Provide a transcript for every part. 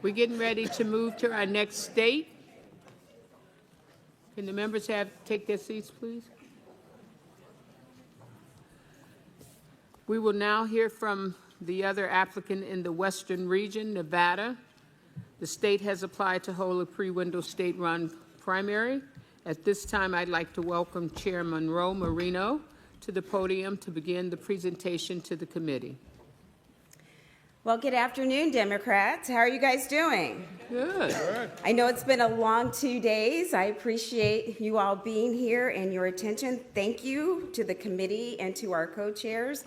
We're getting ready to move to our next state. Can the members take their seats, please? We will now hear from the other applicant in the Western region, Nevada. The state has applied to hold a pre-window state-run primary. At this time, I'd like to welcome Chair Monroe Marino to the podium to begin the presentation to the committee. Well, good afternoon, Democrats. How are you guys doing? Good. I know it's been a long 2 days. I appreciate you all being here and your attention. Thank you to the committee and to our co-chairs,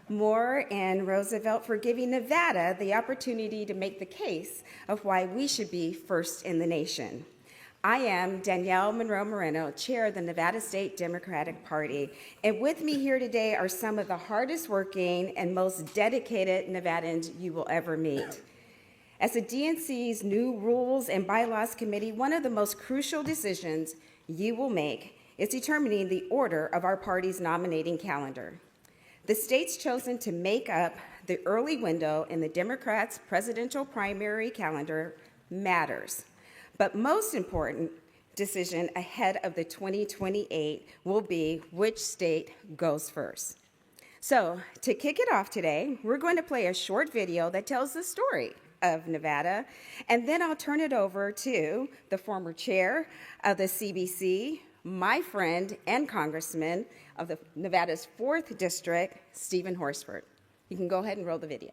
Moore and Roosevelt, for giving Nevada the opportunity to make the case of why we should be first in the nation. I am Danielle Monroe Moreno, chair of the Nevada State Democratic Party, and with me here today are some of the hardest working and most dedicated Nevadans you will ever meet. As the DNC's new Rules and Bylaws Committee, one of the most crucial decisions you will make is determining the order of our party's nominating calendar. The state's chosen to make up the early window in the Democrats' presidential primary calendar matters. But most important decision ahead of the 2028 will be which state goes first. So to kick it off today, we're going to play a short video that tells the story of Nevada, and then I'll turn it over to the former chair of the CBC, my friend and congressman of the Nevada's 4th District, Stephen Horsford. You can go ahead and roll the video.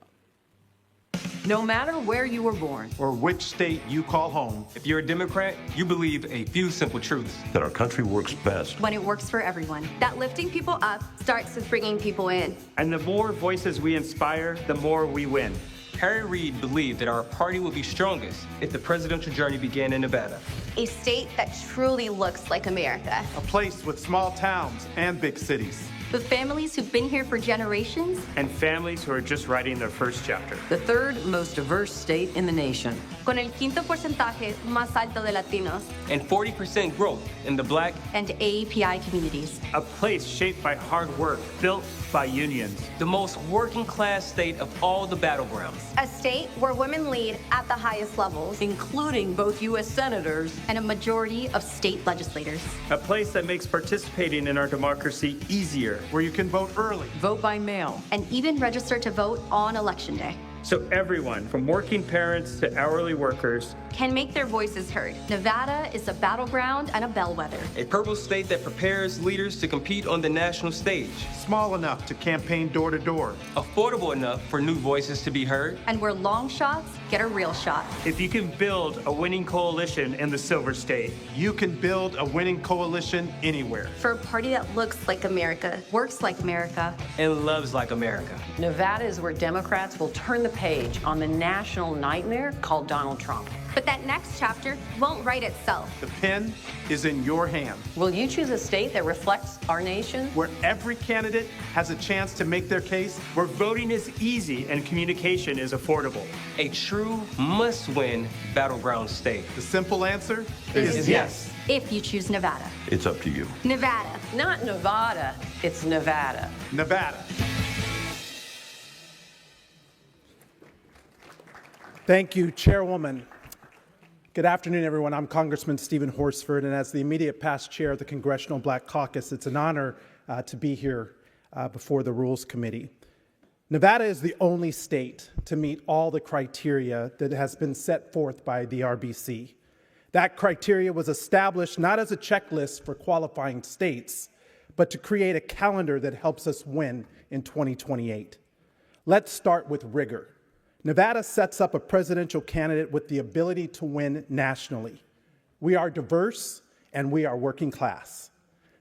No matter where you were born or which state you call home, if you're a Democrat, you believe a few simple truths. That our country works best when it works for everyone. That lifting people up starts with bringing people in. And the more voices we inspire, the more we win. Harry Reid believed that our party would be strongest if the presidential journey began in Nevada. A state that truly looks like America. A place with small towns and big cities. With families who've been here for generations. And families who are just writing their first chapter. The 3rd most diverse state in the nation. Con el quinto porcentaje más alto de Latinos. And 40% growth in the Black and AAPI communities. A place shaped by hard work, built by unions. The most working class state of all the battlegrounds. A state where women lead at the highest levels. Including both U.S. senators and a majority of state legislators. A place that makes participating in our democracy easier. Where you can vote early. Vote by mail. And even register to vote on Election Day. So everyone, from working parents to hourly workers, can make their voices heard. Nevada is a battleground and a bellwether. A purple state that prepares leaders to compete on the national stage. Small enough to campaign door to door. Affordable enough for new voices to be heard. And where long shots get a real shot. If you can build a winning coalition in the Silver State, you can build a winning coalition anywhere. For a party that looks like America, works like America, and loves like America. Nevada is where Democrats will turn the page on the national nightmare called Donald Trump. But that next chapter won't write itself. The pen is in your hand. Will you choose a state that reflects our nation? Where every candidate has a chance to make their case. Where voting is easy and communication is affordable. A true must-win battleground state. The simple answer is yes. If you choose Nevada. It's up to you. Nevada. Not Nevada, it's Nevada. Nevada. Thank you, Chairwoman. Good afternoon, everyone. I'm Congressman Stephen Horsford, and as the immediate past chair of the Congressional Black Caucus, it's an honor to be here before the Rules Committee. Nevada is the only state to meet all the criteria that has been set forth by the RBC. That criteria was established not as a checklist for qualifying states, but to create a calendar that helps us win in 2028. Let's start with rigor. Nevada sets up a presidential candidate with the ability to win nationally. We are diverse and we are working class.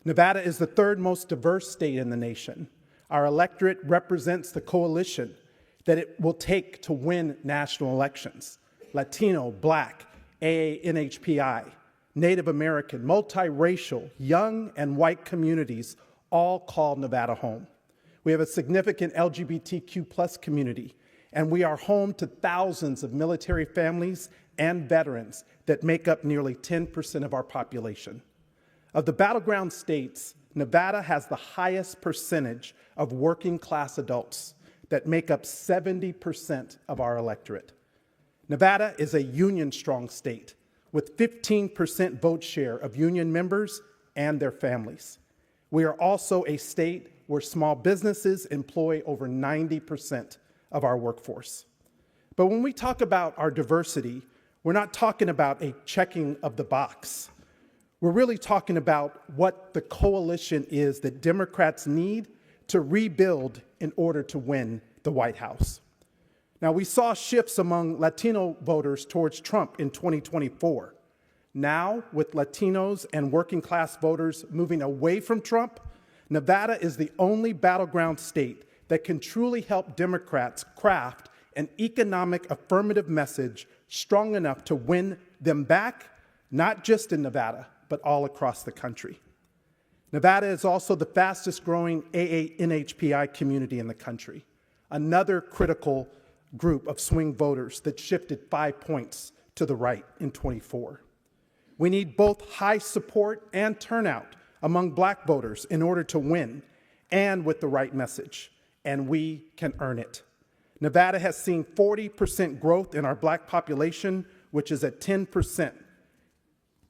Nevada is the 3rd most diverse state in the nation. Our electorate represents the coalition that it will take to win national elections. Latino, Black, NHPI, Native American, multiracial, young and white communities all call Nevada home. We have a significant LGBTQ+ community, and we are home to thousands of military families and veterans that make up nearly 10% of our population. Of the battleground states, Nevada has the highest percentage of working class adults that make up 70% of our electorate. Nevada is a union-strong state with 15% vote share of union members and their families. We are also a state where small businesses employ over 90% of our workforce. But when we talk about our diversity, we're not talking about a checking of the box. We're really talking about what the coalition is that Democrats need to rebuild in order to win the White House. Now, we saw shifts among Latino voters towards Trump in 2024. Now, with Latinos and working class voters moving away from Trump, Nevada is the only battleground state that can truly help Democrats craft an economic affirmative message strong enough to win them back, not just in Nevada, but all across the country. Nevada is also the fastest growing AA-NHPI community in the country, another critical group of swing voters that shifted 5 points to the right in '24. We need both high support and turnout among Black voters in order to win, and with the right message, and we can earn it. Nevada has seen 40% growth in our Black population, which is at 10%,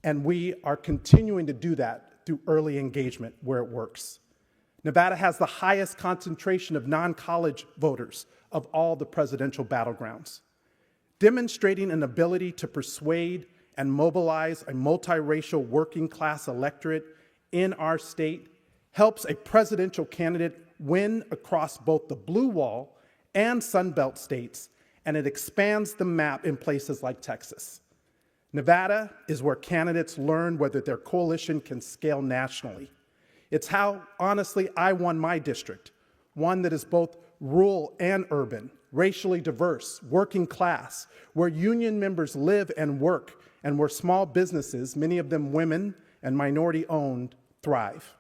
and we are continuing to do that through early engagement where it works. Nevada has the highest concentration of non-college voters of all the presidential battlegrounds. Demonstrating an ability to persuade and mobilize a multiracial working class electorate in our state helps a presidential candidate win across both the Blue Wall and Sunbelt states, and it expands the map in places like Texas. Nevada is where candidates learn whether their coalition can scale nationally. It's how, honestly, I won my district, one that is both rural and urban, racially diverse, working class, where union members live and work, and where small businesses, many of them women and minority-owned, thrive.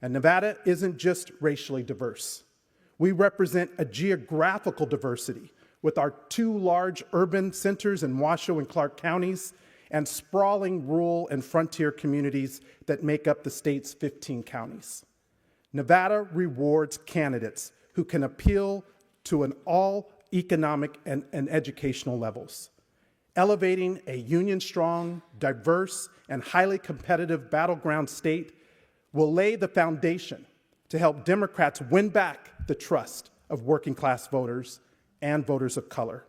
And Nevada isn't just racially diverse. We represent a geographical diversity with our 2 large urban centers in Washoe and Clark counties and sprawling rural and frontier communities that make up the state's 15 counties. Nevada rewards candidates who can appeal to an all economic and educational levels. Elevating a union-strong, diverse, and highly competitive battleground state will lay the foundation to help Democrats win back the trust of working-class voters and voters of color.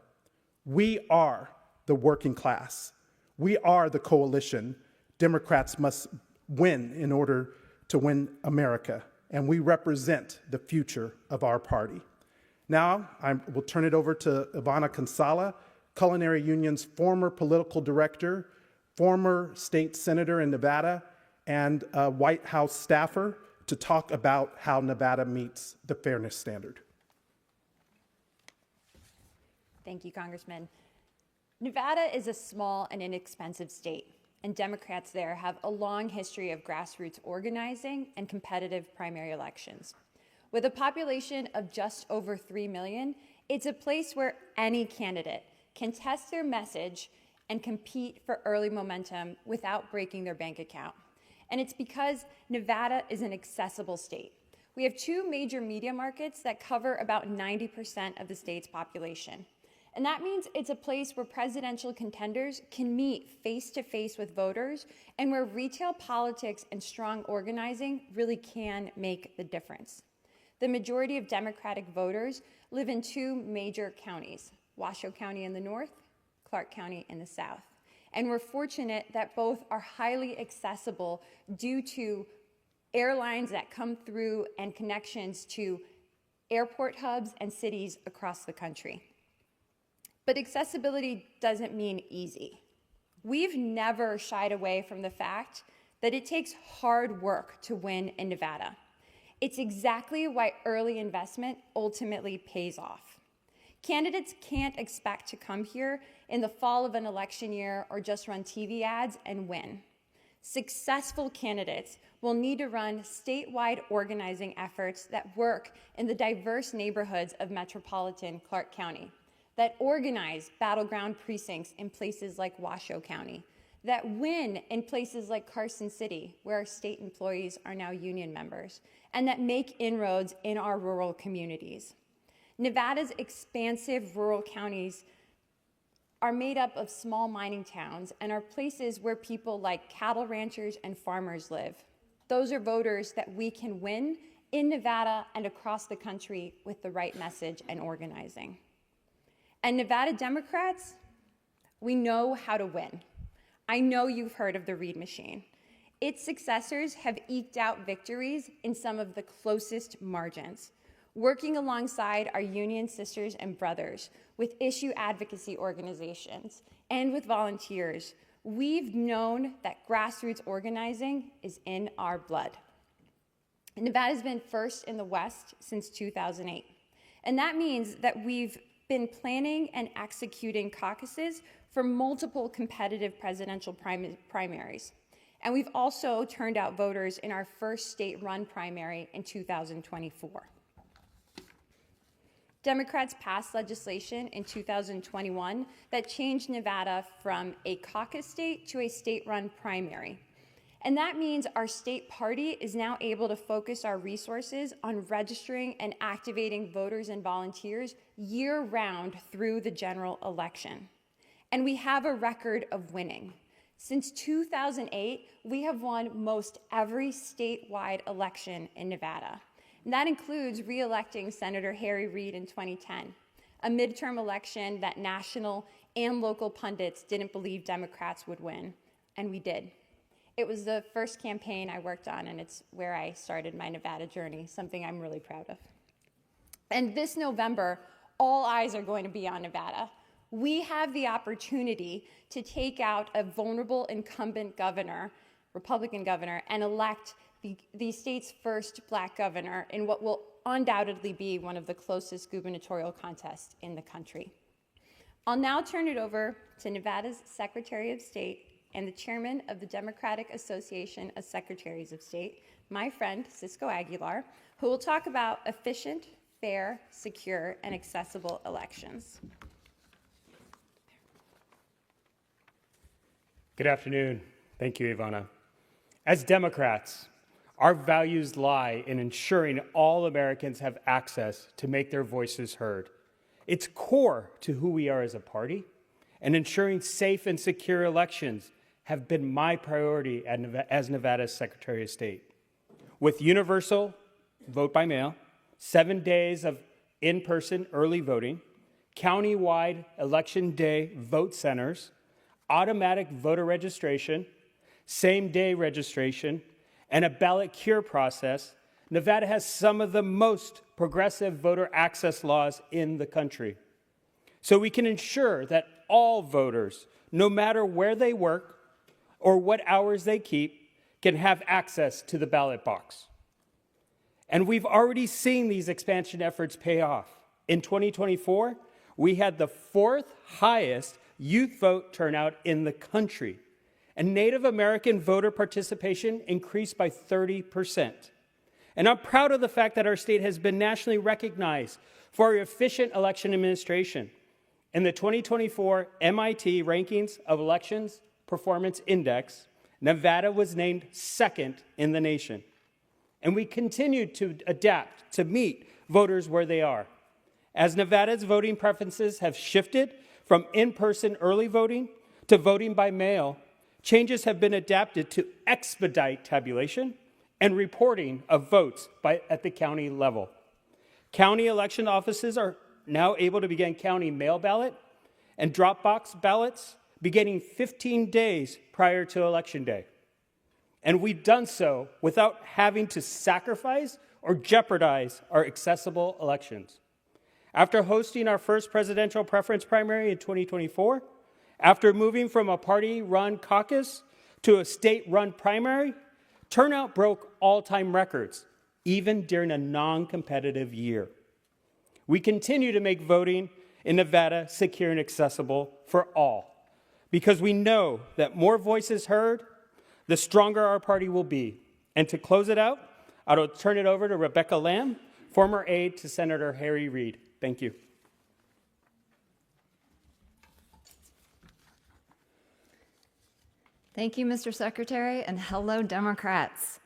We are the working class. We are the coalition Democrats must win in order to win America, and we represent the future of our party. Now, I will turn it over to Ivana Kinsella, Culinary Union's former political director, former state senator in Nevada, and a White House staffer, to talk about how Nevada meets the fairness standard. Thank you, Congressman. Nevada is a small and inexpensive state, and Democrats there have a long history of grassroots organizing and competitive primary elections. With a population of just over 3 million, it's a place where any candidate can test their message and compete for early momentum without breaking their bank account. And it's because Nevada is an accessible state. We have 2 major media markets that cover about 90% of the state's population. And that means it's a place where presidential contenders can meet face-to-face with voters and where retail politics and strong organizing really can make the difference. The majority of Democratic voters live in 2 major counties, Washoe County in the north, Clark County in the south. And we're fortunate that both are highly accessible due to airlines that come through and connections to airport hubs and cities across the country. But accessibility doesn't mean easy. We've never shied away from the fact that it takes hard work to win in Nevada. It's exactly why early investment ultimately pays off. Candidates can't expect to come here in the fall of an election year or just run TV ads and win. Successful candidates will need to run statewide organizing efforts that work in the diverse neighborhoods of metropolitan Clark County, that organize battleground precincts in places like Washoe County, that win in places like Carson City, where our state employees are now union members, and that make inroads in our rural communities. Nevada's expansive rural counties are made up of small mining towns and are places where people like cattle ranchers and farmers live. Those are voters that we can win in Nevada and across the country with the right message and organizing. And Nevada Democrats, we know how to win. I know you've heard of the Reid machine. Its successors have eked out victories in some of the closest margins, working alongside our union sisters and brothers with issue advocacy organizations and with volunteers. We've known that grassroots organizing is in our blood. Nevada's been first in the West since 2008. And that means that we've been planning and executing caucuses for multiple competitive presidential primaries. And we've also turned out voters in our first state-run primary in 2024. Democrats passed legislation in 2021 that changed Nevada from a caucus state to a state-run primary. And that means our state party is now able to focus our resources on registering and activating voters and volunteers year-round through the general election. And we have a record of winning. Since 2008, we have won most every statewide election in Nevada. And that includes re-electing Senator Harry Reid in 2010, a midterm election that national and local pundits didn't believe Democrats would win, and we did. It was the first campaign I worked on, and it's where I started my Nevada journey, something I'm really proud of. And this November, all eyes are going to be on Nevada. We have the opportunity to take out a vulnerable incumbent governor, Republican governor, and elect the state's first Black governor in what will undoubtedly be one of the closest gubernatorial contests in the country. I'll now turn it over to Nevada's Secretary of State and the chairman of the Democratic Association of Secretaries of State, my friend Cisco Aguilar, who will talk about efficient, fair, secure, and accessible elections. Good afternoon. Thank you, Ivana. As Democrats, our values lie in ensuring all Americans have access to make their voices heard. It's core to who we are as a party, and ensuring safe and secure elections have been my priority as Nevada's Secretary of State. With universal vote by mail, 7 days of in-person early voting, county-wide election day vote centers, automatic voter registration, same-day registration, and a ballot cure process, Nevada has some of the most progressive voter access laws in the country. So we can ensure that all voters, no matter where they work or what hours they keep, can have access to the ballot box. And we've already seen these expansion efforts pay off. In 2024, we had the 4th highest youth vote turnout in the country, and Native American voter participation increased by 30%. And I'm proud of the fact that our state has been nationally recognized for our efficient election administration. In the 2024 MIT Rankings of Elections Performance Index, Nevada was named 2nd in the nation. And we continue to adapt to meet voters where they are. As Nevada's voting preferences have shifted from in-person early voting to voting by mail, changes have been adapted to expedite tabulation and reporting of votes at the county level. County election offices are now able to begin counting mail ballot and drop box ballots beginning 15 days prior to Election Day. And we've done so without having to sacrifice or jeopardize our accessible elections. After hosting our first presidential preference primary in 2024, after moving from a party-run caucus to a state-run primary, turnout broke all-time records, even during a non-competitive year. We continue to make voting in Nevada secure and accessible for all, because we know that more voices heard, the stronger our party will be. And to close it out, I'll turn it over to Rebecca Lamb, former aide to Senator Harry Reid. Thank you. Thank you, Mr. Secretary, and hello, Democrats.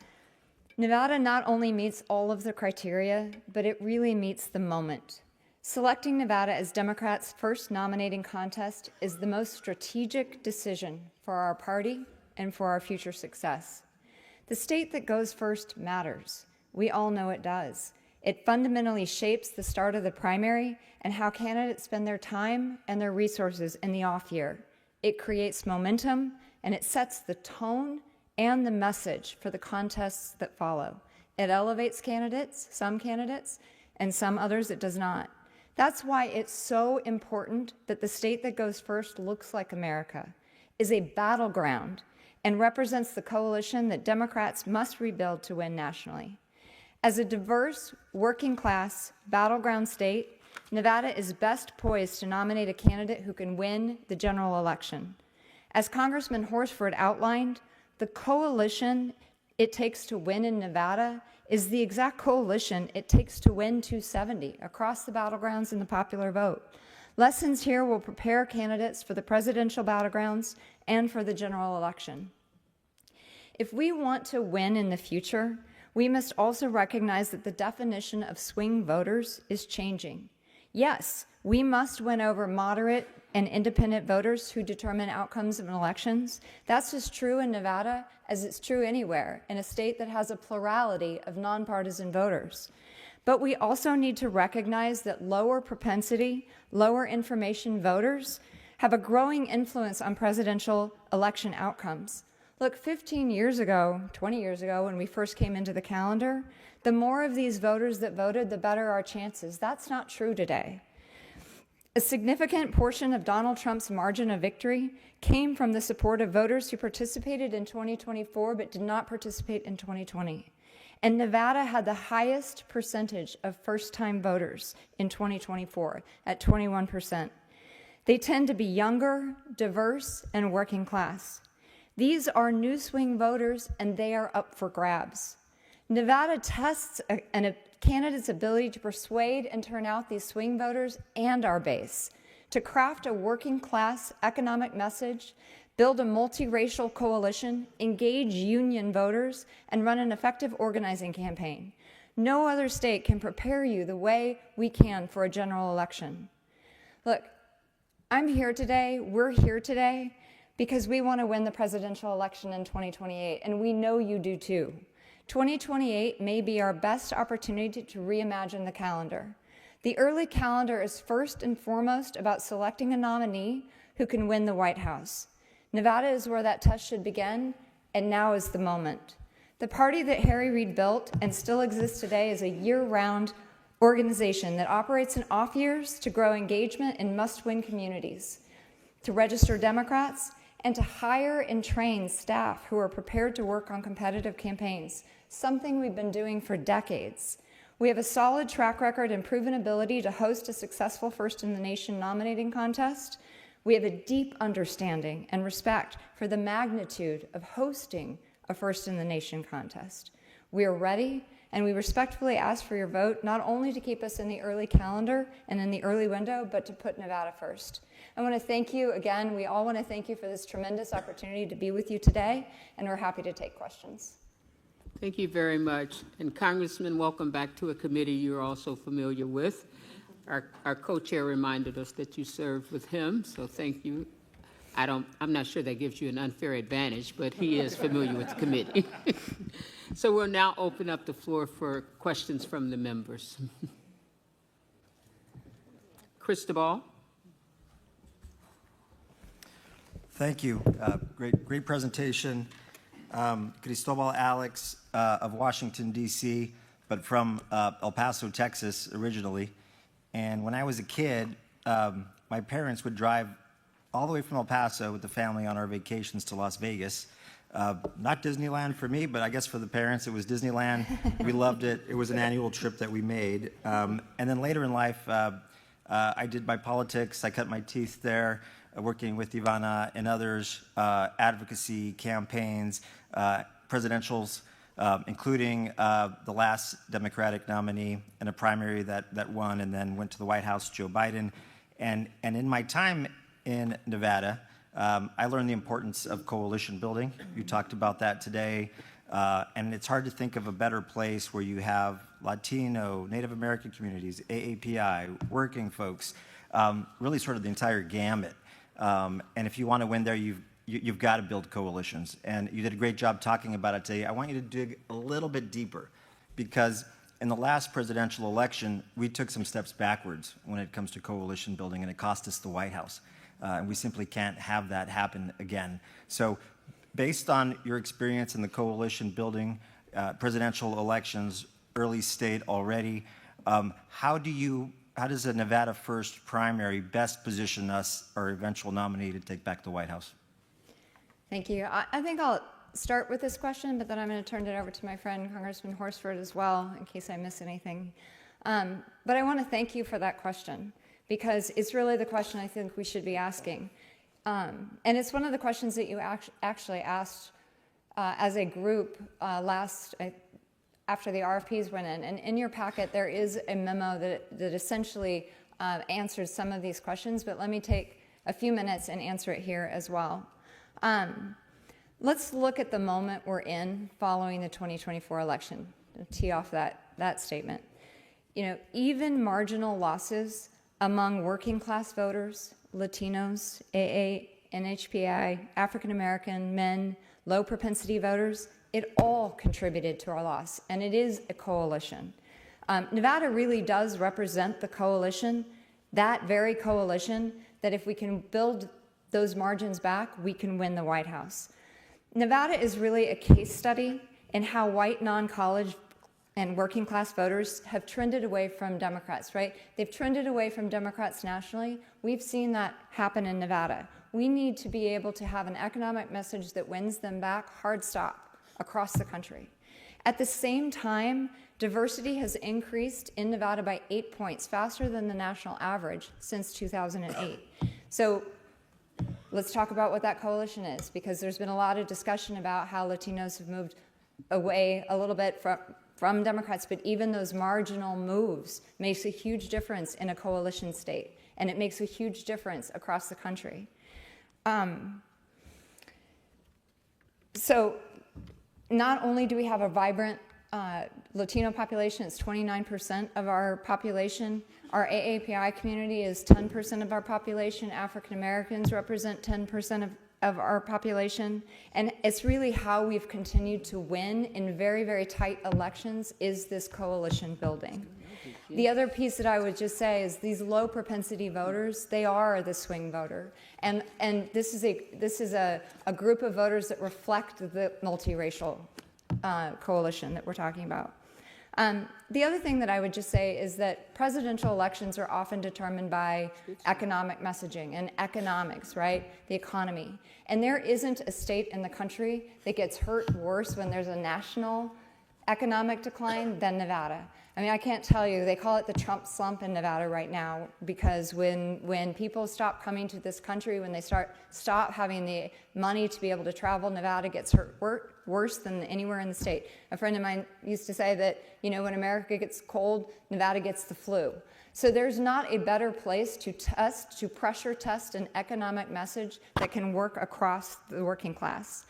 Nevada not only meets all of the criteria, but it really meets the moment. Selecting Nevada as Democrats' first nominating contest is the most strategic decision for our party and for our future success. The state that goes first matters. We all know it does. It fundamentally shapes the start of the primary and how candidates spend their time and their resources in the off year. It creates momentum, and it sets the tone and the message for the contests that follow. It elevates candidates, and some others it does not. That's why it's so important that the state that goes first looks like America, is a battleground, and represents the coalition that Democrats must rebuild to win nationally. As a diverse, working-class, battleground state, Nevada is best poised to nominate a candidate who can win the general election. As Congressman Horsford outlined, the coalition it takes to win in Nevada is the exact coalition it takes to win 270 across the battlegrounds in the popular vote. Lessons here will prepare candidates for the presidential battlegrounds and for the general election. If we want to win in the future, we must also recognize that the definition of swing voters is changing. Yes, we must win over moderate and independent voters who determine outcomes of elections. That's as true in Nevada as it's true anywhere in a state that has a plurality of nonpartisan voters. But we also need to recognize that lower propensity, lower information voters have a growing influence on presidential election outcomes. Look, 15 years ago, 20 years ago, when we first came into the calendar, the more of these voters that voted, the better our chances. That's not true today. A significant portion of Donald Trump's margin of victory came from the support of voters who participated in 2024 but did not participate in 2020. And Nevada had the highest percentage of first-time voters in 2024 at 21%. They tend to be younger, diverse, and working class. These are new swing voters, and they are up for grabs. Nevada tests a candidate's ability to persuade and turn out these swing voters and our base, to craft a working-class economic message, build a multiracial coalition, engage union voters, and run an effective organizing campaign. No other state can prepare you the way we can for a general election. Look, I'm here today, we're here today, because we want to win the presidential election in 2028, and we know you do too. 2028 may be our best opportunity to reimagine the calendar. The early calendar is first and foremost about selecting a nominee who can win the White House. Nevada is where that test should begin, and now is the moment. The party that Harry Reid built and still exists today is a year-round organization that operates in off years to grow engagement in must-win communities, to register Democrats, and to hire and train staff who are prepared to work on competitive campaigns, something we've been doing for decades. We have a solid track record and proven ability to host a successful first-in-the-nation nominating contest. We have a deep understanding and respect for the magnitude of hosting a first-in-the-nation contest. We are ready, and we respectfully ask for your vote, not only to keep us in the early calendar and in the early window, but to put Nevada first. I want to thank you again. We all want to thank you for this tremendous opportunity to be with you today, and we're happy to take questions. Thank you very much. And Congressman, welcome back to a committee you're also familiar with. Our co-chair reminded us that you served with him, so thank you. I'm not sure that gives you an unfair advantage, but he is familiar with the committee. So we'll now open up the floor for questions from the members. Cristobal. Thank you. Great presentation. Cristobal Alex of Washington, D.C., but from El Paso, Texas, originally. And when I was a kid, my parents would drive all the way from El Paso with the family on our vacations to Las Vegas. Not Disneyland for me, but I guess for the parents, it was Disneyland. We loved it. It was an annual trip that we made. And then later in life, I did my politics. I cut my teeth there, working with Ivana and others, advocacy campaigns, presidentials, including the last Democratic nominee in a primary that won and then went to the White House, Joe Biden. And in my time in Nevada, I learned the importance of coalition building. You talked about that today. And it's hard to think of a better place where you have Latino, Native American communities, AAPI, working folks, really sort of the entire gamut. And if you want to win there, you've got to build coalitions. And you did a great job talking about it today. I want you to dig a little bit deeper, because in the last presidential election, we took some steps backwards when it comes to coalition building, and it cost us the White House. And we simply can't have that happen again. So based on your experience in the coalition building, presidential elections, early state already, how does a Nevada First primary best position us, our eventual nominee, to take back the White House? Thank you. I think I'll start with this question, but then I'm going to turn it over to my friend, Congressman Horsford, as well, in case I miss anything. But I want to thank you for that question, because it's really the question I think we should be asking. And it's one of the questions that you actually asked as a group after the RFPs went in. And in your packet, there is a memo that essentially answers some of these questions, but let me take a few minutes and answer it here as well. Let's look at the moment we're in following the 2024 election, to tee off that statement. You know, even marginal losses among working class voters, Latinos, AA, NHPI, African American, men, low propensity voters, it all contributed to our loss, and it is a coalition. Nevada really does represent the coalition, that very coalition, that if we can build those margins back, we can win the White House. Nevada is really a case study in how white non-college and working class voters have trended away from Democrats, right? They've trended away from Democrats nationally. We've seen that happen in Nevada. We need to be able to have an economic message that wins them back, hard stop, across the country. At the same time, diversity has increased in Nevada by 8 points, faster than the national average since 2008. So let's talk about what that coalition is, because there's been a lot of discussion about how Latinos have moved away a little bit from Democrats, but even those marginal moves makes a huge difference in a coalition state, and it makes a huge difference across the country. So not only do we have a vibrant Latino population, it's 29% of our population. Our AAPI community is 10% of our population. African Americans represent 10% of our population. And it's really how we've continued to win in very, very tight elections is this coalition building. The other piece that I would just say is these low propensity voters, they are the swing voter. And this is a group of voters that reflect the multiracial coalition that we're talking about. The other thing that I would just say is that presidential elections are often determined by economic messaging and economics, right? The economy. And there isn't a state in the country that gets hurt worse when there's a national economic decline than Nevada. I mean, I can't tell you, they call it the Trump slump in Nevada right now, because when people stop coming to this country, when they stop having the money to be able to travel, Nevada gets hurt worse than anywhere in the state. A friend of mine used to say that, you know, when America gets cold, Nevada gets the flu. So there's not a better place to pressure test an economic message that can work across the working class.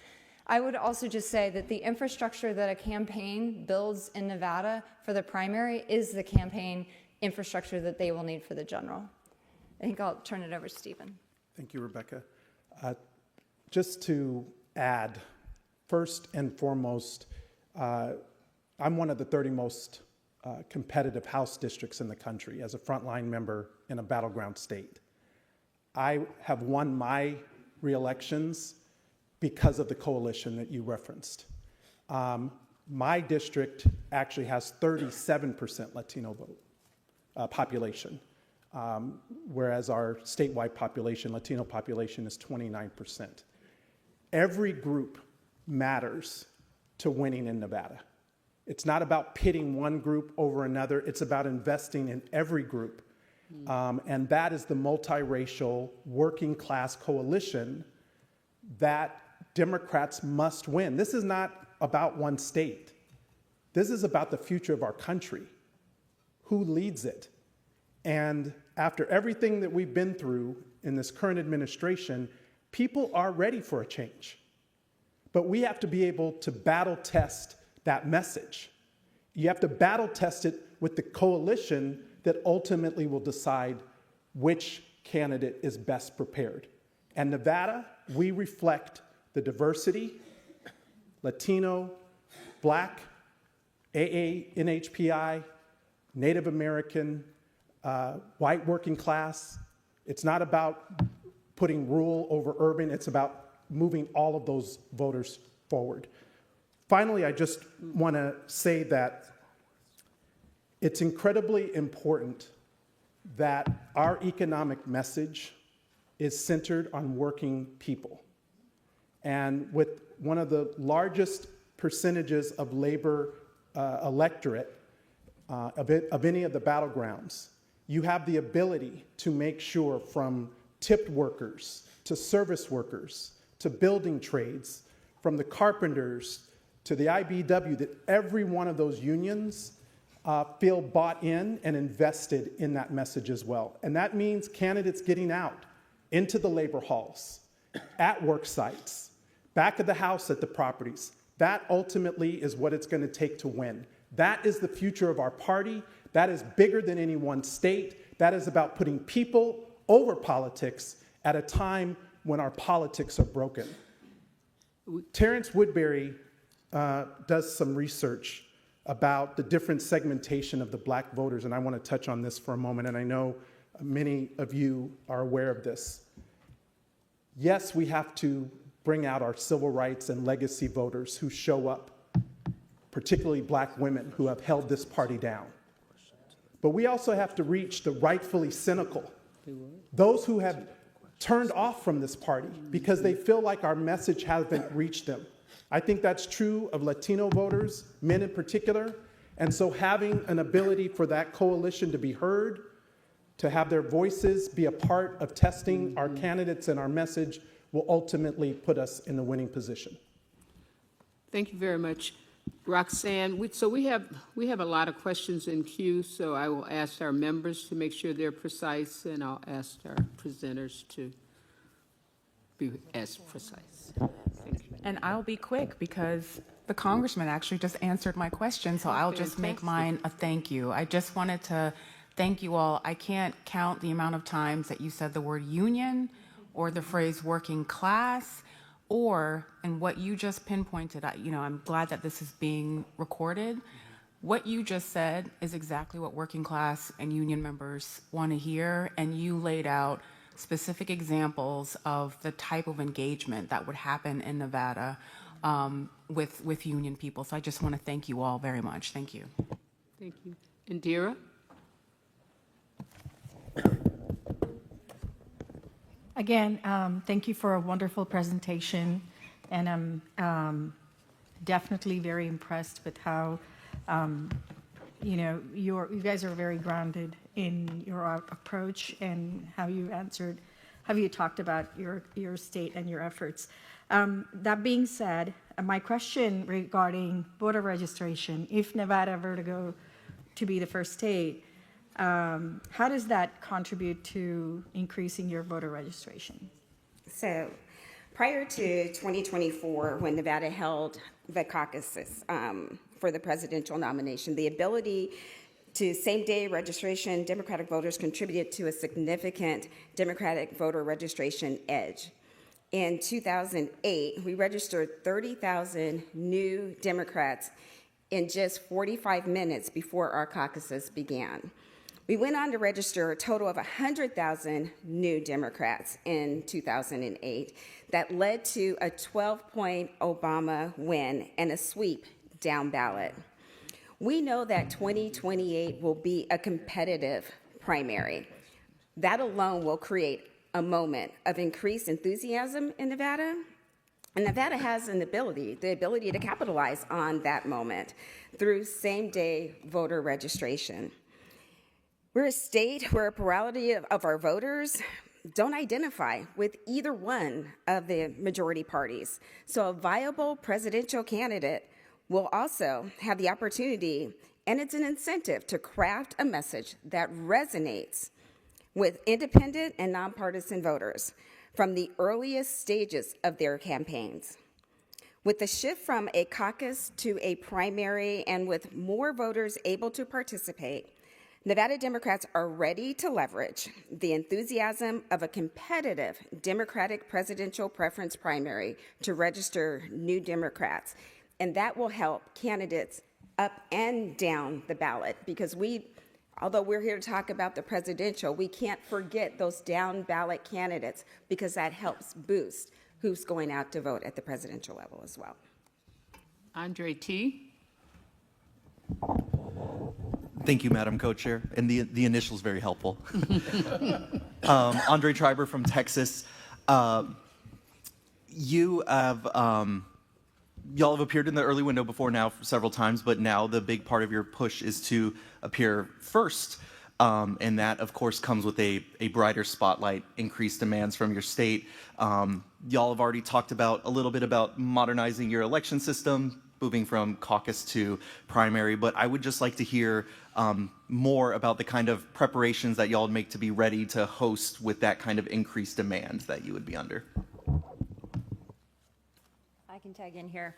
I would also just say that the infrastructure that a campaign builds in Nevada for the primary is the campaign infrastructure that they will need for the general. I think I'll turn it over to Stephen. Thank you, Rebecca. Just to add, first and foremost, I'm one of the 30 most competitive House districts in the country as a frontline member in a battleground state. I have won my re-elections because of the coalition that you referenced. My district actually has 37% Latino vote population, whereas our statewide population, Latino population, is 29%. Every group matters to winning in Nevada. It's not about pitting one group over another, it's about investing in every group. And that is the multiracial working class coalition that Democrats must win. This is not about one state. This is about the future of our country. Who leads it? And after everything that we've been through in this current administration, people are ready for a change. But we have to be able to battle test that message. You have to battle test it with the coalition that ultimately will decide which candidate is best prepared. And Nevada, we reflect the diversity, Latino, Black, AA, NHPI, Native American, white working class. It's not about putting rural over urban, it's about moving all of those voters forward. Finally, I just want to say that it's incredibly important that our economic message is centered on working people. And with one of the largest percentages of labor electorate of any of the battlegrounds, you have the ability to make sure from tipped workers to service workers to building trades, from the carpenters to the IBW, that every one of those unions feel bought in and invested in that message as well. And that means candidates getting out into the labor halls, at work sites, back of the house at the properties. That ultimately is what it's going to take to win. That is the future of our party. That is bigger than any one state. That is about putting people over politics at a time when our politics are broken. Terrence Woodbury does some research about the different segmentation of the Black voters, and I want to touch on this for a moment, and I know many of you are aware of this. Yes, we have to bring out our civil rights and legacy voters who show up, particularly Black women who have held this party down. But we also have to reach the rightfully cynical, those who have turned off from this party because they feel like our message hasn't reached them. I think that's true of Latino voters, men in particular, and so having an ability for that coalition to be heard, to have their voices be a part of testing our candidates and our message will ultimately put us in the winning position. Thank you very much, Roxanne. We have a lot of questions in queue, so I will ask our members to make sure they're precise, and I'll ask our presenters to be as precise. Thank you. And I'll be quick because the congressman actually just answered my question, so I'll just make mine a thank you. I just wanted to thank you all. I can't count the amount of times that you said the word union or the phrase working class, and what you just pinpointed. I'm glad that this is being recorded. What you just said is exactly what working class and union members want to hear, and you laid out specific examples of the type of engagement that would happen in Nevada with union people. So I just want to thank you all very much. Thank you. Thank you. Indira? Again, thank you for a wonderful presentation, and I'm definitely very impressed with how, you guys are very grounded in your approach and how you talked about your state and your efforts. That being said, my question regarding voter registration, if Nevada were to go to be the first state, how does that contribute to increasing your voter registration? So, prior to 2024, when Nevada held the caucuses for the presidential nomination, the ability to same-day registration, Democratic voters contributed to a significant Democratic voter registration edge. In 2008, we registered 30,000 new Democrats in just 45 minutes before our caucuses began. We went on to register a total of 100,000 new Democrats in 2008 that led to a 12-point Obama win and a sweep down ballot. We know that 2028 will be a competitive primary. That alone will create a moment of increased enthusiasm in Nevada. And Nevada has the ability to capitalize on that moment through same-day voter registration. We're a state where a plurality of our voters don't identify with either one of the majority parties. So a viable presidential candidate will also have the opportunity, and it's an incentive, to craft a message that resonates with independent and nonpartisan voters from the earliest stages of their campaigns. With the shift from a caucus to a primary and with more voters able to participate, Nevada Democrats are ready to leverage the enthusiasm of a competitive Democratic presidential preference primary to register new Democrats. And that will help candidates up and down the ballot, because although we're here to talk about the presidential, we can't forget those down ballot candidates, because that helps boost who's going out to vote at the presidential level as well. Andre T. Thank you, Madam Co-Chair, and the initial's very helpful. Andre Triber from Texas. Y'all have appeared in the early window before now several times, but now the big part of your push is to appear first. And that, of course, comes with a brighter spotlight, increased demands from your state. Y'all have already talked about a little bit about modernizing your election system, moving from caucus to primary, but I would just like to hear more about the kind of preparations that y'all make to be ready to host with that kind of increased demand that you would be under. I can tag in here.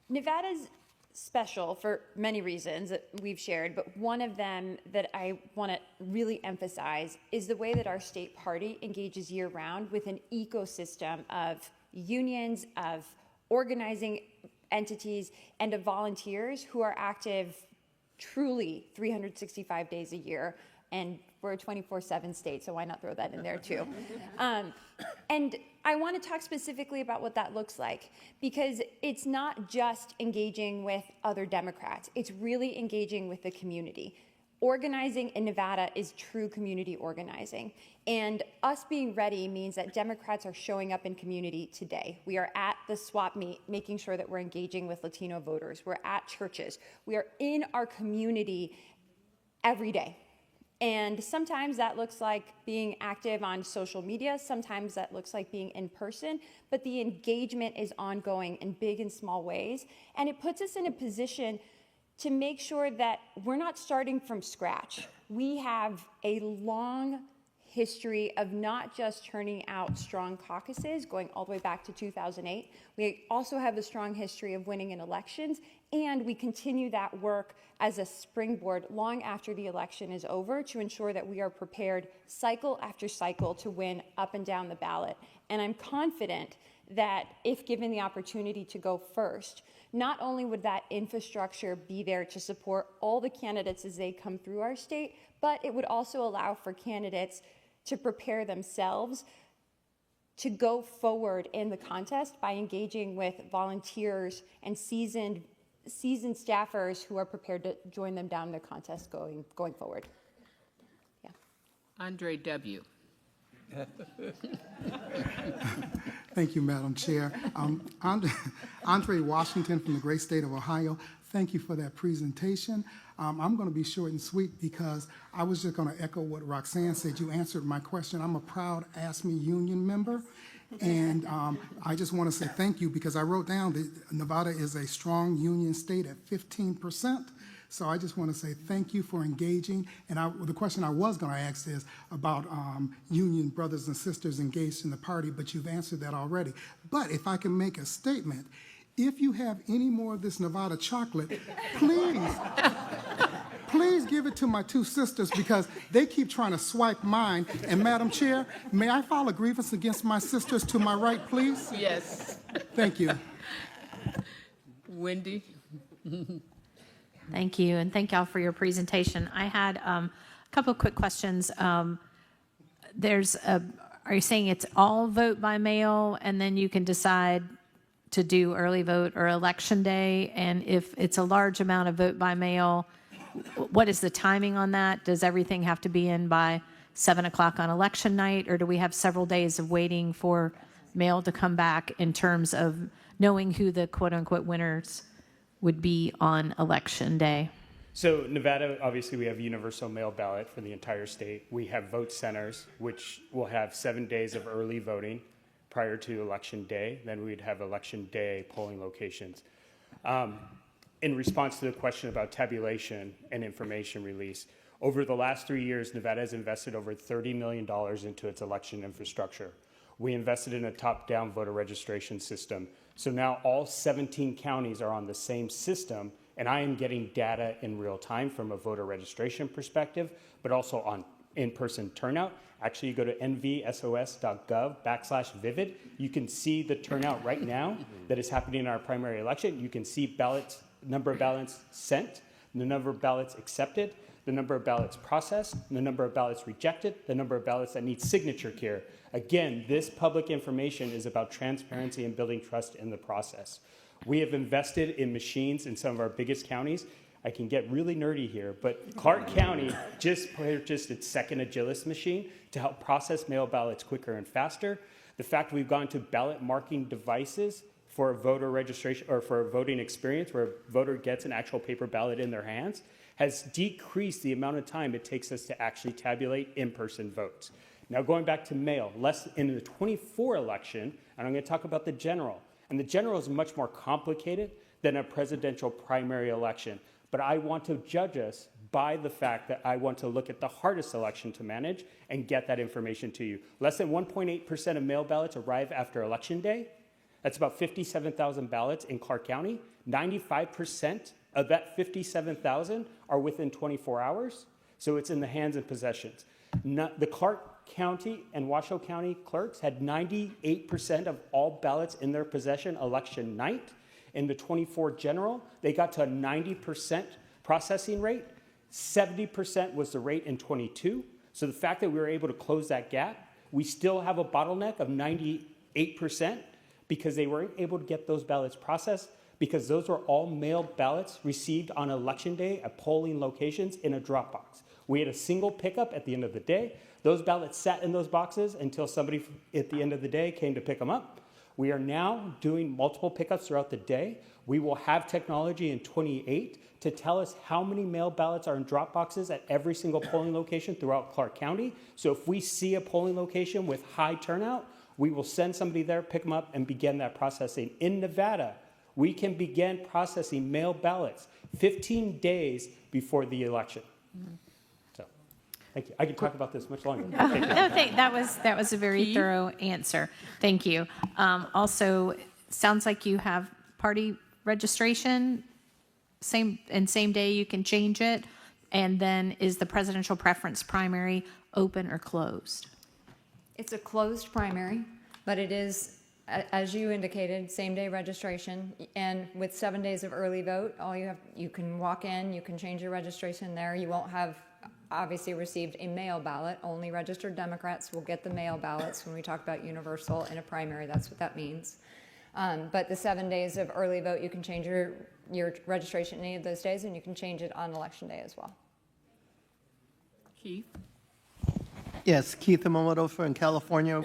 Nevada's special for many reasons that we've shared, but one of them that I want to really emphasize is the way that our state party engages year-round with an ecosystem of unions, of organizing entities, and of volunteers who are active truly 365 days a year. And we're a 24/7 state, so why not throw that in there too? And I want to talk specifically about what that looks like, because it's not just engaging with other Democrats. It's really engaging with the community. Organizing in Nevada is true community organizing. And us being ready means that Democrats are showing up in community today. We are at the swap meet, making sure that we're engaging with Latino voters. We're at churches. We are in our community every day. And sometimes that looks like being active on social media. Sometimes that looks like being in person. But the engagement is ongoing in big and small ways. And it puts us in a position to make sure that we're not starting from scratch. We have a long history of not just turning out strong caucuses, going all the way back to 2008. We also have a strong history of winning in elections, and we continue that work as a springboard long after the election is over to ensure that we are prepared cycle after cycle to win up and down the ballot. And I'm confident that if given the opportunity to go first, not only would that infrastructure be there to support all the candidates as they come through our state, but it would also allow for candidates to prepare themselves to go forward in the contest by engaging with volunteers and seasoned staffers who are prepared to join them down the contest going forward. Yeah. Andre W. Thank you, Madam Chair. Andre Washington from the great state of Ohio. Thank you for that presentation. I'm going to be short and sweet because I was just going to echo what Roxanne said. You answered my question. I'm a proud ASME union member. And I just want to say thank you because I wrote down that Nevada is a strong union state at 15%. So I just want to say thank you for engaging. And the question I was going to ask is about union brothers and sisters engaged in the party, but you've answered that already. But if I can make a statement, if you have any more of this Nevada chocolate, please give it to my two sisters because they keep trying to swipe mine. And Madam Chair, may I file a grievance against my sisters to my right, please? Yes. Thank you. Wendy. Thank you, and thank y'all for your presentation. I had a couple of quick questions. Are you saying it's all vote by mail, and then you can decide to do early vote or election day? And if it's a large amount of vote by mail, what is the timing on that? Does everything have to be in by 7 o'clock on election night, or do we have several days of waiting for mail to come back in terms of knowing who the quote-unquote winners would be on election day? So Nevada, obviously we have universal mail ballot for the entire state. We have vote centers, which will have 7 days of early voting prior to election day. Then we'd have election day polling locations. In response to the question about tabulation and information release, over the last 3 years, Nevada has invested over $30 million into its election infrastructure. We invested in a top-down voter registration system So now all 17 counties are on the same system, and I am getting data in real time from a voter registration perspective, but also on in-person turnout. Actually, you go to nvsos.gov/vivid. You can see the turnout right now that is happening in our primary election. You can see ballots, number of ballots sent, the number of ballots accepted, the number of ballots processed, the number of ballots rejected, the number of ballots that need signature care. Again, this public information is about transparency and building trust in the process. We have invested in machines in some of our biggest counties. I can get really nerdy here, but Clark County just purchased its second Agilis machine to help process mail ballots quicker and faster. The fact we've gone to ballot marking devices for voter registration or for a voting experience where a voter gets an actual paper ballot in their hands has decreased the amount of time it takes us to actually tabulate in-person votes. Now going back to mail, in the 24 election, and I'm going to talk about the general, and the general is much more complicated than a presidential primary election, but I want to judge us by the fact that I want to look at the hardest election to manage and get that information to you. Less than 1.8% of mail ballots arrive after Election Day. That's about 57,000 ballots in Clark County. 95% of that 57,000 are within 24 hours, so it's in the hands and possessions. The Clark County and Washoe County clerks had 98% of all ballots in their possession election night. In the 24 general, they got to a 90% processing rate. 70% was the rate in 22. So the fact that we were able to close that gap, we still have a bottleneck of 98% because they weren't able to get those ballots processed because those were all mailed ballots received on election day at polling locations in a drop box. We had a single pickup at the end of the day. Those ballots sat in those boxes until somebody at the end of the day came to pick them up. We are now doing multiple pickups throughout the day. We will have technology in 28 to tell us how many mail ballots are in drop boxes at every single polling location throughout Clark County. So if we see a polling location with high turnout, we will send somebody there, pick them up, and begin that processing. In Nevada, we can begin processing mail ballots 15 days before the election. So, thank you. I could talk about this much longer. No, that was a very thorough answer. Thank you. Also, sounds like you have party registration. Same day you can change it. And then is the presidential preference primary open or closed? It's a closed primary, but it is, as you indicated, same-day registration. And with 7 days of early vote, you can walk in, you can change your registration there. You won't have obviously received a mail ballot. Only registered Democrats will get the mail ballots. When we talk about universal in a primary, that's what that means. But the 7 days of early vote, you can change your registration any of those days, and you can change it on Election Day as well. Keith? Yes, Keith Yamamoto from California.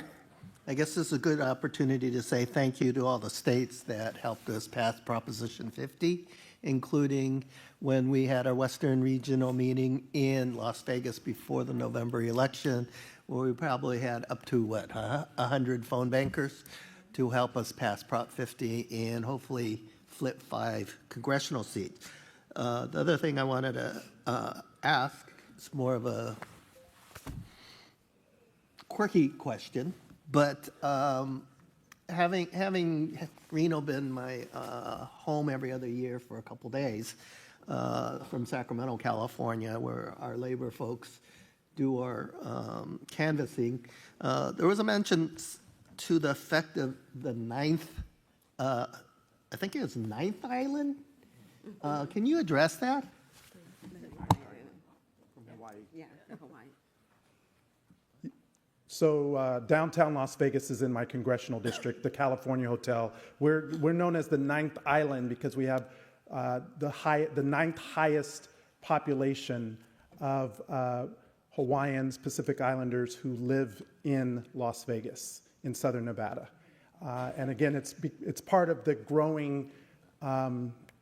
I guess this is a good opportunity to say thank you to all the states that helped us pass Proposition 50, including when we had our Western Regional meeting in Las Vegas before the November election, where we probably had up to, 100 phone bankers to help us pass Prop 50 and hopefully flip 5 congressional seats. The other thing I wanted to ask is more of a quirky question, but having Reno been my home every other year for a couple days from Sacramento, California, where our labor folks do our canvassing, there was a mention to the effect of the ninth, I think it was Ninth Island. Can you address that? Yeah, Hawaii. So downtown Las Vegas is in my congressional district, the California Hotel. We're known as the Ninth Island because we have the ninth highest population of Hawaiians, Pacific Islanders who live in Las Vegas, in southern Nevada. And again, it's part of the growing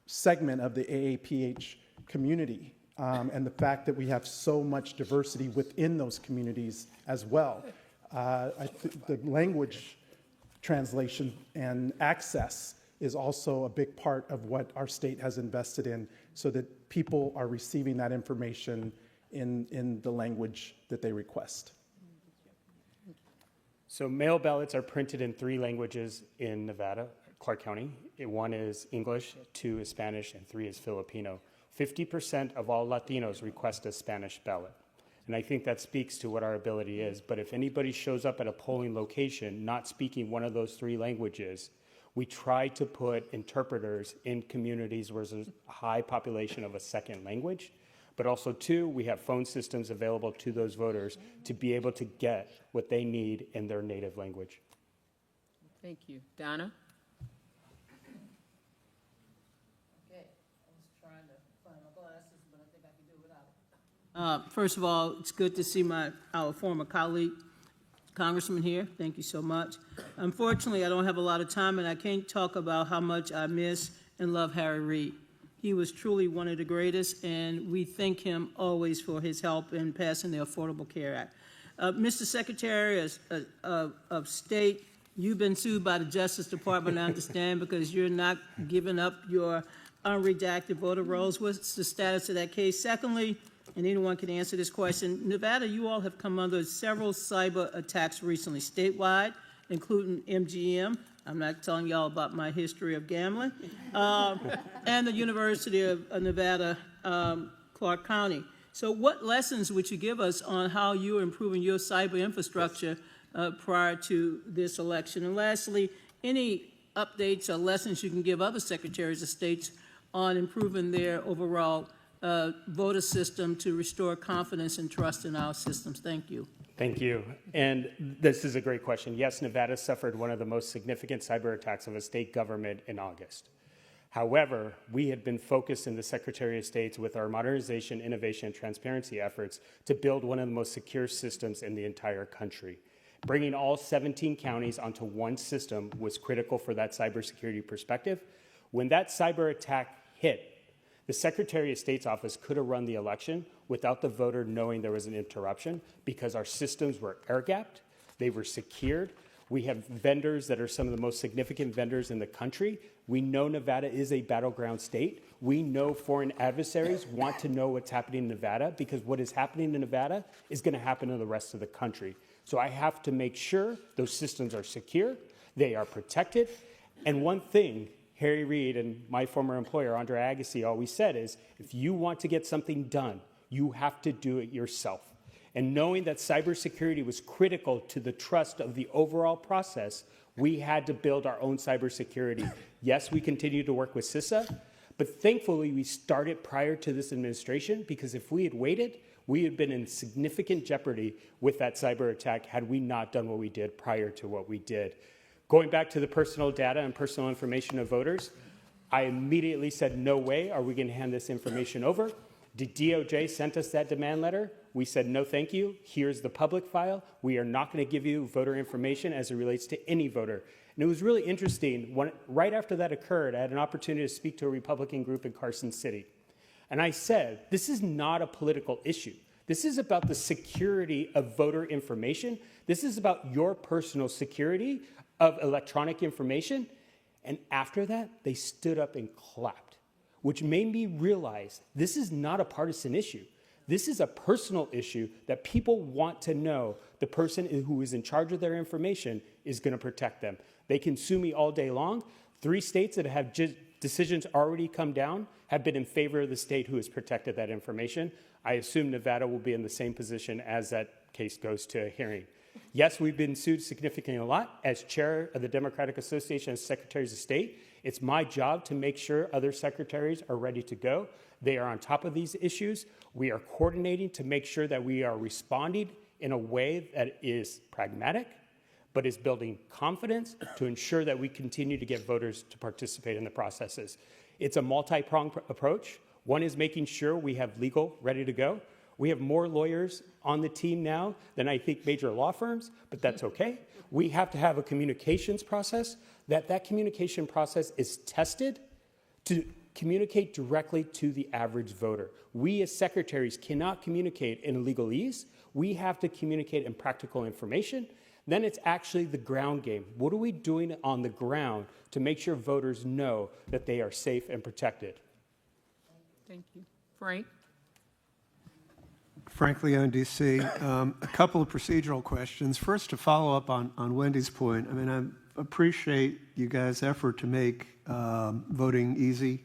segment of the AAPH community. And the fact that we have so much diversity within those communities as well. The language translation and access is also a big part of what our state has invested in so that people are receiving that information in the language that they request. So mail ballots are printed in 3 languages in Nevada. Clark County. One is English, 2 is Spanish, and 3 is Filipino. 50% of all Latinos request a Spanish ballot. And I think that speaks to what our ability is. But if anybody shows up at a polling location not speaking one of those 3 languages, we try to put interpreters in communities where there's a high population of a second language. But also, 2, we have phone systems available to those voters to be able to get what they need in their native language. Thank you. Donna? First of all, it's good to see our former colleague, Congressman here. Thank you so much. Unfortunately, I don't have a lot of time, and I can't talk about how much I miss and love Harry Reid. He was truly one of the greatest, and we thank him always for his help in passing the Affordable Care Act. Mr. Secretary of State, you've been sued by the Justice Department, I understand, because you're not giving up your unredacted voter rolls. What's the status of that case? Secondly, and anyone can answer this question, Nevada, you all have come under several cyber attacks recently, statewide, including MGM. I'm not telling y'all about my history of gambling. And the University of Nevada, Clark County. So what lessons would you give us on how you're improving your cyber infrastructure prior to this election? And lastly, any updates or lessons you can give other secretaries of states on improving their overall voter system to restore confidence and trust in our systems? Thank you. Thank you. And this is a great question. Yes, Nevada suffered one of the most significant cyber attacks of a state government in August. However, we had been focused in the Secretary of State with our modernization, innovation, and transparency efforts to build one of the most secure systems in the entire country. Bringing all 17 counties onto one system was critical for that cybersecurity perspective. When that cyber attack hit, the Secretary of State's office could have run the election without the voter knowing there was an interruption because our systems were air-gapped, they were secured. We have vendors that are some of the most significant vendors in the country. We know Nevada is a battleground state. We know foreign adversaries want to know what's happening in Nevada because what is happening in Nevada is going to happen in the rest of the country. So I have to make sure those systems are secure, they are protected. And one thing Harry Reid and my former employer, Andre Agassi, always said is, if you want to get something done, you have to do it yourself. And knowing that cybersecurity was critical to the trust of the overall process, we had to build our own cybersecurity. Yes, we continue to work with CISA, but thankfully we started prior to this administration because if we had waited, we had been in significant jeopardy with that cyber attack had we not done what we did prior to what we did. Going back to the personal data and personal information of voters, I immediately said, no way are we going to hand this information over. The DOJ sent us that demand letter. We said, no, thank you. Here's the public file. We are not going to give you voter information as it relates to any voter. And it was really interesting. Right after that occurred, I had an opportunity to speak to a Republican group in Carson City. And I said, this is not a political issue. This is about the security of voter information. This is about your personal security of electronic information. And after that, they stood up and clapped, which made me realize this is not a partisan issue. This is a personal issue that people want to know the person who is in charge of their information is going to protect them. They can sue me all day long. 3 states that have decisions already come down have been in favor of the state who has protected that information. I assume Nevada will be in the same position as that case goes to a hearing. Yes, we've been sued significantly a lot. As chair of the Democratic Association of Secretaries of State, it's my job to make sure other secretaries are ready to go. They are on top of these issues. We are coordinating to make sure that we are responding in a way that is pragmatic, but is building confidence to ensure that we continue to get voters to participate in the processes. It's a multi-pronged approach. One is making sure we have legal ready to go. We have more lawyers on the team now than I think major law firms, but that's okay. We have to have a communications process. That communication process is tested to communicate directly to the average voter. We as secretaries cannot communicate in legalese. We have to communicate in practical information. Then it's actually the ground game. What are we doing on the ground to make sure voters know that they are safe and protected? Thank you. Frank? Frank Leone, D.C. A couple of procedural questions. First, to follow up on Wendy's point, I mean, I'm appreciate you guys' effort to make voting easy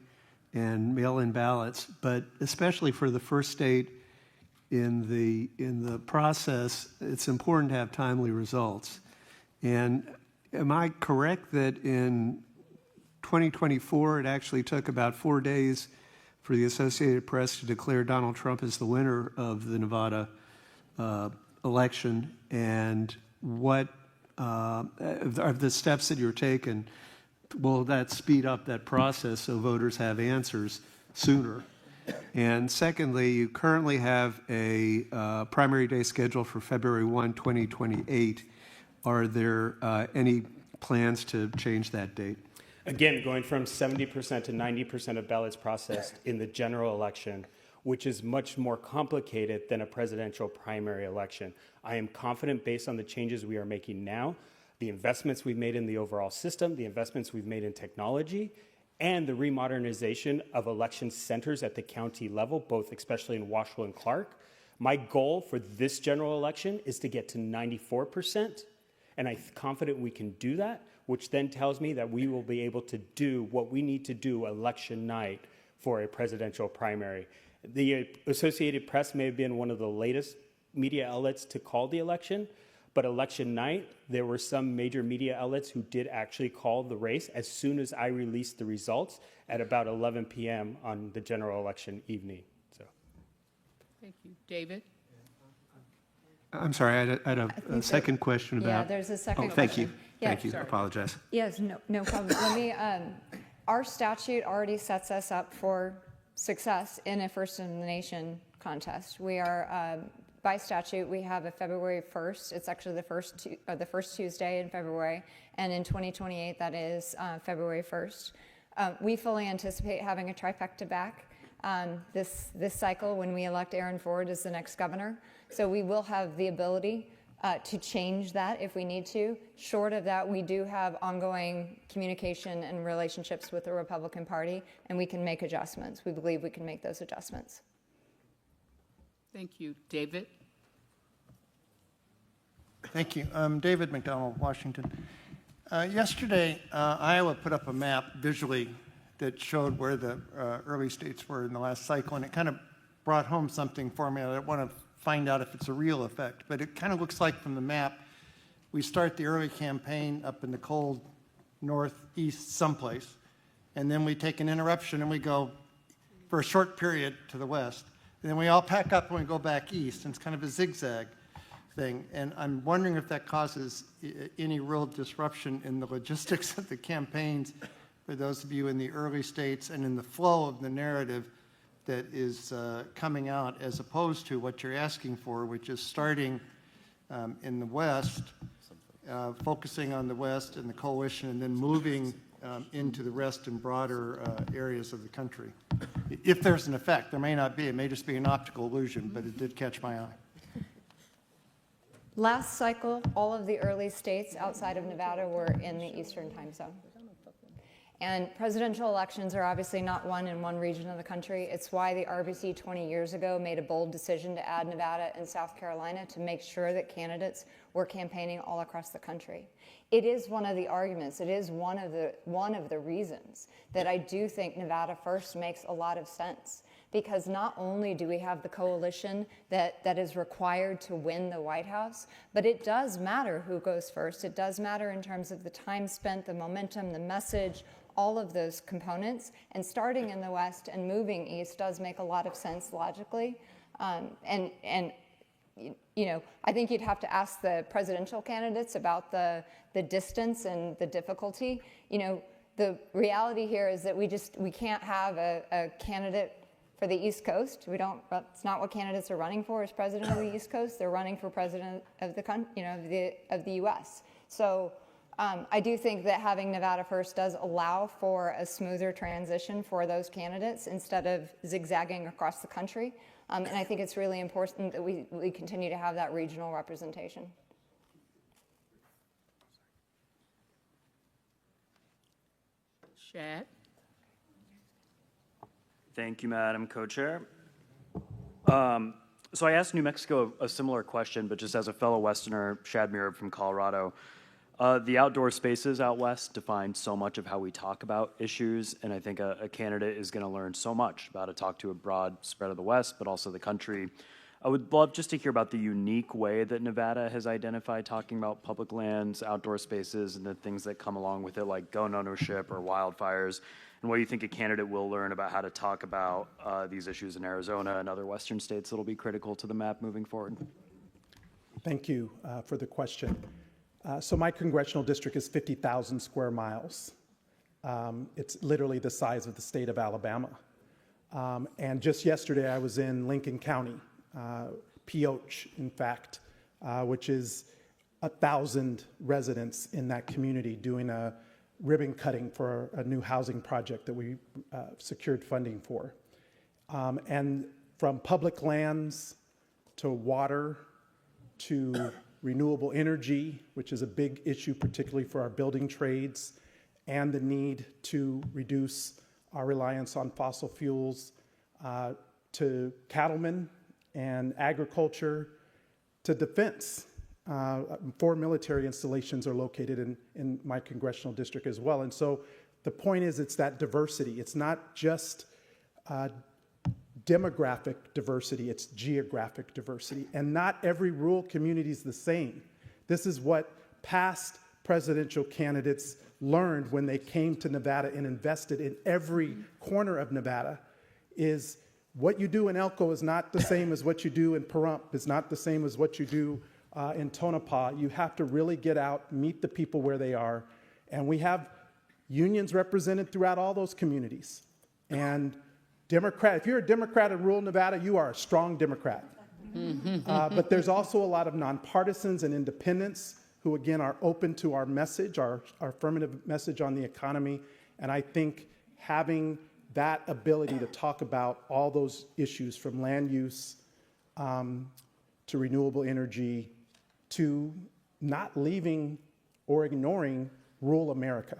and mail-in ballots, but especially for the first state in the process, it's important to have timely results. And am I correct that in 2024 it actually took about 4 days for the Associated Press to declare Donald Trump as the winner of the Nevada election? And what are the steps that you're taking? Will that speed up that process so voters have answers sooner? And secondly, you currently have a primary day scheduled for February 1, 2028. Are there any plans to change that date? Again, going from 70% to 90% of ballots processed in the general election, which is much more complicated than a presidential primary election. I am confident, based on the changes we are making now, the investments we've made in the overall system, the investments we've made in technology, and the remodernization of election centers at the county level, both especially in Washoe and Clark. My goal for this general election is to get to 94%, and I'm confident we can do that, which then tells me that we will be able to do what we need to do election night for a presidential primary. The Associated Press may have been one of the latest media outlets to call the election, but election night, there were some major media outlets who did actually call the race as soon as I released the results at about 11 p.m. on the general election evening. So, thank you. David? I'm sorry, I had a second question about... Yeah, there's a second question. Thank you. Yeah. Thank you. I apologize. Yes, no problem. Let me, our statute already sets us up for success in a first in the nation contest. We are, by statute, we have a February 1st. It's actually the first Tuesday in February, and in 2028, that is February 1st. We fully anticipate having a trifecta back this cycle when we elect Aaron Ford as the next governor. So we will have the ability to change that if we need to. Short of that, we do have ongoing communication and relationships with the Republican Party, and we can make adjustments. We believe we can make those adjustments. Thank you. David? Thank you. David McDonald, Washington. Yesterday, Iowa put up a map visually that showed where the early states were in the last cycle, and it kind of brought home something for me. I want to find out if it's a real effect, but it kind of looks like from the map, we start the early campaign up in the cold northeast someplace, and then we take an interruption and we go for a short period to the west, and then we all pack up and we go back east, and it's kind of a zigzag thing, and I'm wondering if that causes any real disruption in the logistics of the campaigns for those of you in the early states and in the flow of the narrative that is coming out, as opposed to what you're asking for, which is starting in the West, focusing on the West and the coalition, and then moving into the rest and broader areas of the country. If there's an effect, there may not be. It may just be an optical illusion, but it did catch my eye. Last cycle, all of the early states outside of Nevada were in the Eastern time zone. And presidential elections are obviously not won in one region of the country. It's why the RBC 20 years ago made a bold decision to add Nevada and South Carolina to make sure that candidates were campaigning all across the country. It is one of the arguments, it is one of the reasons that I do think Nevada First makes a lot of sense. Because not only do we have the coalition that is required to win the White House, but it does matter who goes first. It does matter in terms of the time spent, the momentum, the message, all of those components, and starting in the West and moving east does make a lot of sense logically. And you know, I think you'd have to ask the presidential candidates about the distance and the difficulty. You know, the reality here is that we can't have a candidate for the East Coast. It's not what candidates are running for as president of the East Coast. They're running for president of the U.S. So. I do think that having Nevada First does allow for a smoother transition for those candidates instead of zigzagging across the country. And I think it's really important that we continue to have that regional representation. Shad? Thank you, Madam Co-Chair. So I asked New Mexico a similar question, but just as a fellow Westerner, Shad Mirab from Colorado. The outdoor spaces out west define so much of how we talk about issues, and I think a candidate is going to learn so much about how to talk to a broad spread of the West, but also the country. I would love just to hear about the unique way that Nevada has identified talking about public lands, outdoor spaces, and the things that come along with it, like gun ownership or wildfires, and what you think a candidate will learn about how to talk about these issues in Arizona and other Western states that will be critical to the map moving forward. Thank you for the question. So my congressional district is 50,000 square miles. It's literally the size of the state of Alabama. And just yesterday, I was in Lincoln County, Pioche, in fact, which is 1,000 residents in that community doing a ribbon cutting for a new housing project that we secured funding for. And from public lands to water to renewable energy, which is a big issue, particularly for our building trades, and the need to reduce our reliance on fossil fuels, to cattlemen and agriculture, to defense. 4 military installations are located in my congressional district as well. And so the point is, it's that diversity. It's not just demographic diversity, it's geographic diversity. And not every rural community is the same. This is what past presidential candidates learned when they came to Nevada and invested in every corner of Nevada, is what you do in Elko is not the same as what you do in Pahrump, is not the same as what you do in Tonopah. You have to really get out, meet the people where they are. And we have unions represented throughout all those communities. And Democrat, if you're a Democrat in rural Nevada, you are a strong Democrat. But there's also a lot of nonpartisans and independents who, again, are open to our message, our affirmative message on the economy. And I think having that ability to talk about all those issues, from land use to renewable energy to not leaving or ignoring rural America,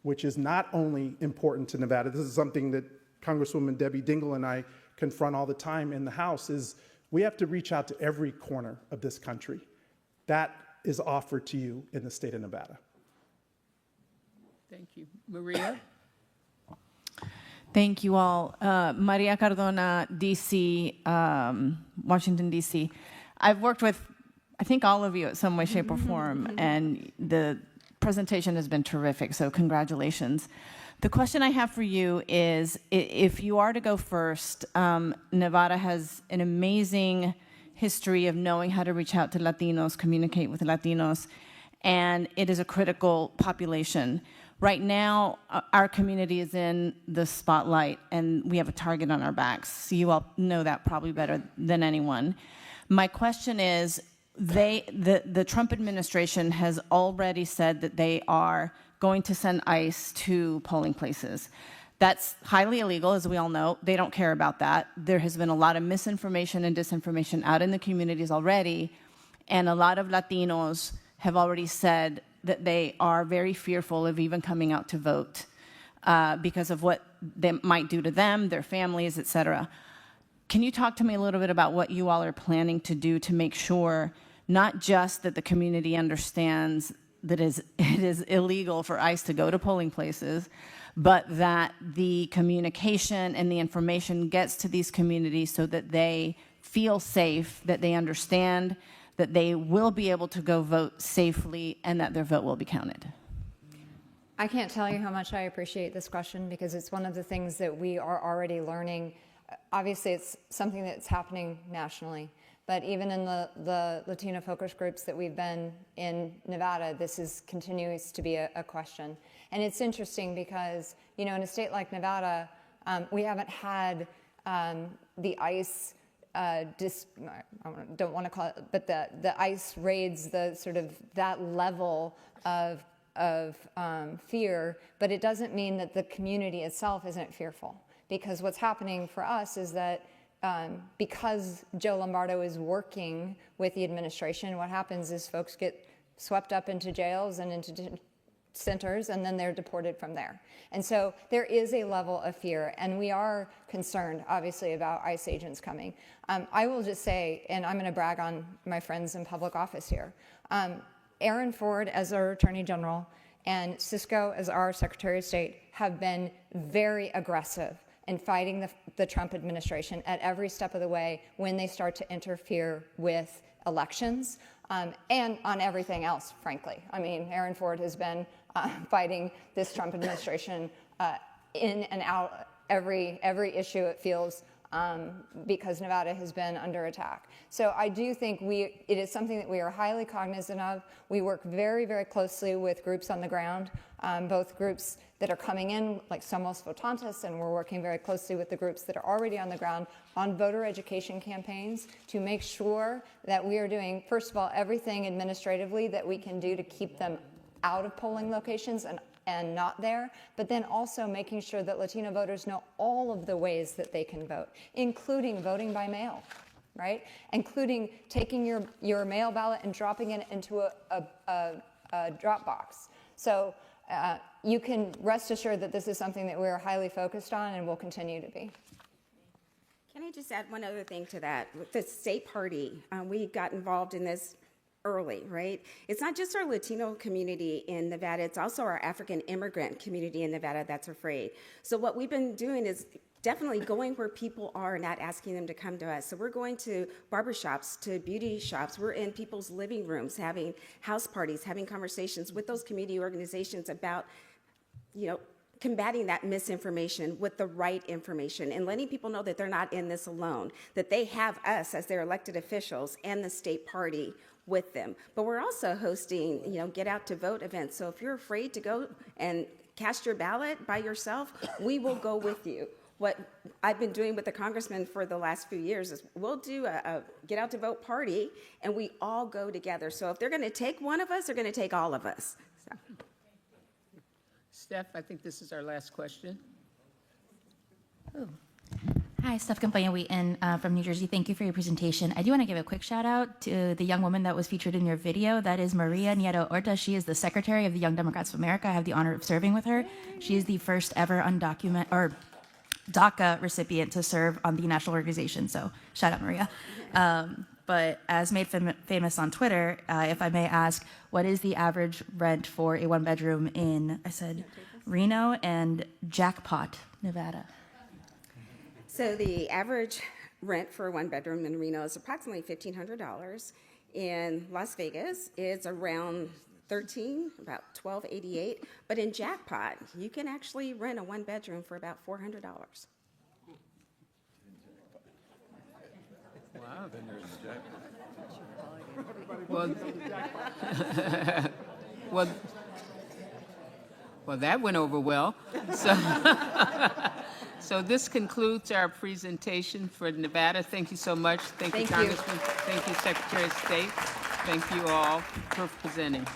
which is not only important to Nevada. This is something that Congresswoman Debbie Dingell and I confront all the time in the House, is we have to reach out to every corner of this country. That is offered to you in the state of Nevada. Thank you. Maria? Thank you all. Maria Cardona, D.C., Washington, D.C. I've worked with, I think, all of you at some way, shape, or form, and the presentation has been terrific, so congratulations. The question I have for you is, if you are to go first, Nevada has an amazing history of knowing how to reach out to Latinos, communicate with Latinos, and it is a critical population. Right now, our community is in the spotlight, and we have a target on our backs. So you all know that probably better than anyone. My question is, the Trump administration has already said that they are going to send ICE to polling places. That's highly illegal, as we all know. They don't care about that. There has been a lot of misinformation and disinformation out in the communities already, and a lot of Latinos have already said that they are very fearful of even coming out to vote because of what they might do to them, their families, et cetera. Can you talk to me a little bit about what you all are planning to do to make sure not just that the community understands that it is illegal for ICE to go to polling places, but that the communication and the information gets to these communities so that they feel safe, that they understand that they will be able to go vote safely, and that their vote will be counted? I can't tell you how much I appreciate this question, because it's one of the things that we are already learning. Obviously, it's something that's happening nationally. But even in the Latino focus groups that we've been in Nevada, this continues to be a question. And it's interesting because, in a state like Nevada, we haven't had the ICE, I don't want to call it, but the ICE raids, the sort of that level of fear, but it doesn't mean that the community itself isn't fearful. Because what's happening for us is that because Joe Lombardo is working with the administration, what happens is folks get swept up into jails and into centers, and then they're deported from there. And so there is a level of fear, and we are concerned, obviously, about ICE agents coming. I will just say, and I'm going to brag on my friends in public office here, Aaron Ford, as our Attorney General, and Cisco, as our Secretary of State, have been very aggressive in fighting the Trump administration at every step of the way when they start to interfere with elections and on everything else, frankly. I mean, Aaron Ford has been fighting this Trump administration in and out every issue, it feels, because Nevada has been under attack. So I do think it is something that we are highly cognizant of. We work very, very closely with groups on the ground, both groups that are coming in, like Somos Votantes, and we're working very closely with the groups that are already on the ground on voter education campaigns to make sure that we are doing, first of all, everything administratively that we can do to keep them out of polling locations and not there, but then also making sure that Latino voters know all of the ways that they can vote, including voting by mail, right? Including taking your mail ballot and dropping it into a drop box. So you can rest assured that this is something that we're highly focused on and will continue to be. Can I just add one other thing to that? With the state party, we got involved in this early, right? It's not just our Latino community in Nevada, it's also our African immigrant community in Nevada that's afraid. So what we've been doing is definitely going where people are, not asking them to come to us. So we're going to barbershops, to beauty shops. We're in people's living rooms, having house parties, having conversations with those community organizations about, combating that misinformation with the right information and letting people know that they're not in this alone, that they have us as their elected officials and the state party with them. But we're also hosting, get out to vote events. So if you're afraid to go and cast your ballot by yourself, we will go with you. What I've been doing with the congressman for the last few years is we'll do a get out to vote party and we all go together. So if they're going to take one of us, they're going to take all of us. So. Steph, I think this is our last question. Ooh. Hi, Steph Campagna-Wheaton from New Jersey. Thank you for your presentation. I do want to give a quick shout out to the young woman that was featured in your video. That is Maria Nieto Orta. She is the secretary of the Young Democrats of America. I have the honor of serving with her. She is the first ever DACA recipient to serve on the national organization. So shout out, Maria. But as made famous on Twitter, if I may ask, what is the average rent for a one-bedroom in, I said, Reno and Jackpot, Nevada? So the average rent for a one-bedroom in Reno is approximately $1,500. In Las Vegas, it's around about $1,288. But in Jackpot, you can actually rent a one-bedroom for about $400. Wow. Well, that went over well. So this concludes our presentation for Nevada. Thank you so much. Thank you, Congressman. Thank you, Secretary of State. Thank you all for presenting.